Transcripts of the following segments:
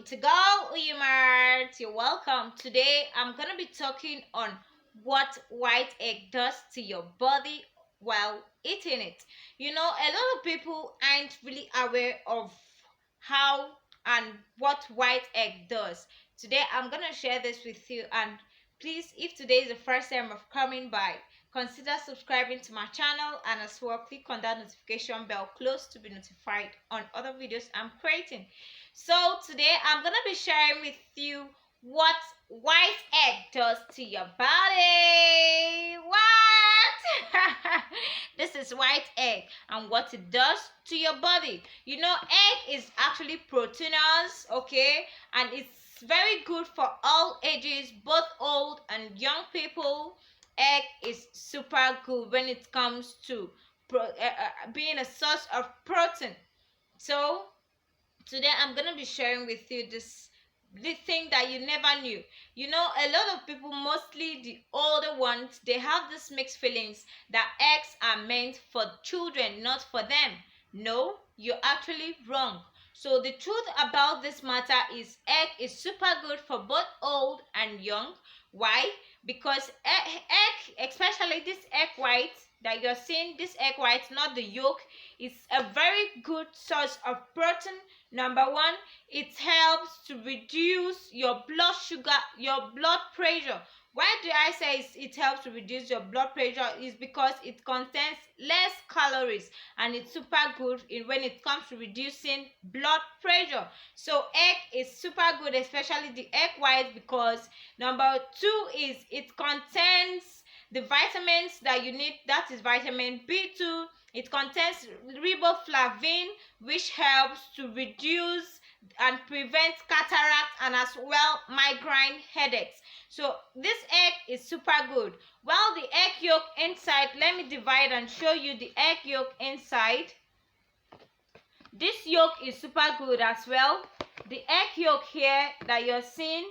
It's a girl Uyumart. You're welcome. Today I'm gonna be talking on what white egg does to your body while eating it. A lot of people aren't really aware of how and what white egg does. Today I'm gonna share this with you, and please, if today is the first time of coming by, consider subscribing to my channel, and as well click on that notification bell close to be notified on other videos I'm creating. So today I'm gonna be sharing with you what white egg does to your body. What? This is white egg and what it does to your body. Egg is actually proteinous, okay, and it's very good for all ages, both old and young people. Egg is super good when it comes to being a source of protein. So today I'm gonna be sharing with you this thing that you never knew. A lot of people, mostly the older ones, they have this mixed feelings that eggs are meant for children, not for them. No, you're actually wrong. So the truth about this matter is egg is super good for both old and young. Why? Because egg, especially this egg white that you're seeing, this egg white, not the yolk, is a very good source of protein. Number one, it helps to reduce your blood sugar, your blood pressure. Why do I say it helps to reduce your blood pressure? Is because it contains less calories, and it's super good when it comes to reducing blood pressure. So egg is super good, especially the egg white, because number two is it contains the vitamins that you need. That is vitamin B2. It contains riboflavin, which helps to reduce and prevent cataract and as well migraine headaches. So this egg is super good. While the egg yolk inside, let me divide and show you the egg yolk inside. This yolk is super good as well. The egg yolk here that you're seeing,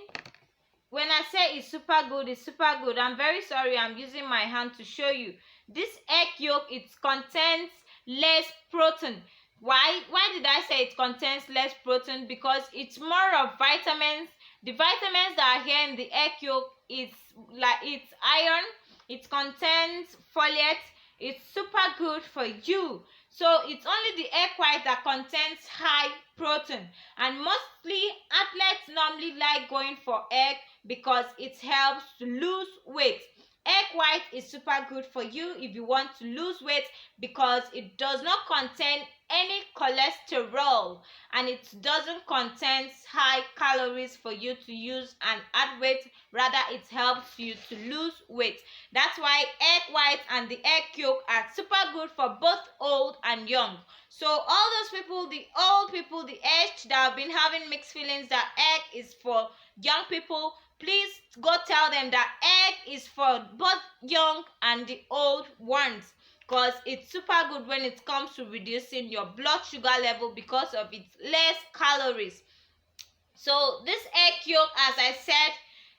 when I say it's super good, it's super good. I'm very sorry, I'm using my hand to show you. This egg yolk, it contains less protein. Why did I say it contains less protein? Because it's more of vitamins. The vitamins that are here in the egg yolk, it's iron, it contains folate. It's super good for you. So it's only the egg white that contains high protein, and mostly athletes normally like going for egg because it helps to lose weight. Egg white is super good for you if you want to lose weight, because it does not contain any cholesterol, and it doesn't contain high calories for you to use and add weight. Rather, it helps you to lose weight. That's why egg white and the egg yolk are super good for both old and young. So all those people, the old people, the aged, that have been having mixed feelings that egg is for young people, please go tell them that egg is for both young and the old ones, because it's super good when it comes to reducing your blood sugar level because of its less calories. So this egg yolk, as I said,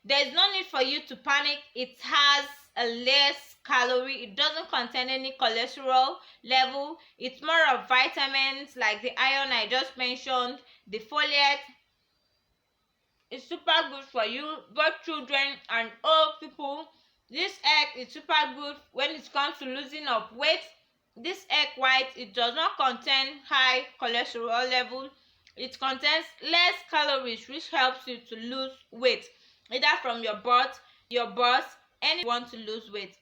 there's no need for you to panic. It has a less calorie. It doesn't contain any cholesterol level. It's more of vitamins like the iron I just mentioned, the folate. It's super good for you, both children and old people. This egg is super good when it comes to losing of weight. This egg white, it does not contain high cholesterol level. It contains less calories, which helps you to lose weight, either from your birth, and you want to lose weight.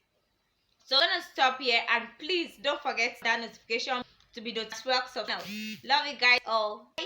So I'm gonna stop here, and please don't forget that notification to be notified as well. Love you guys all. Bye.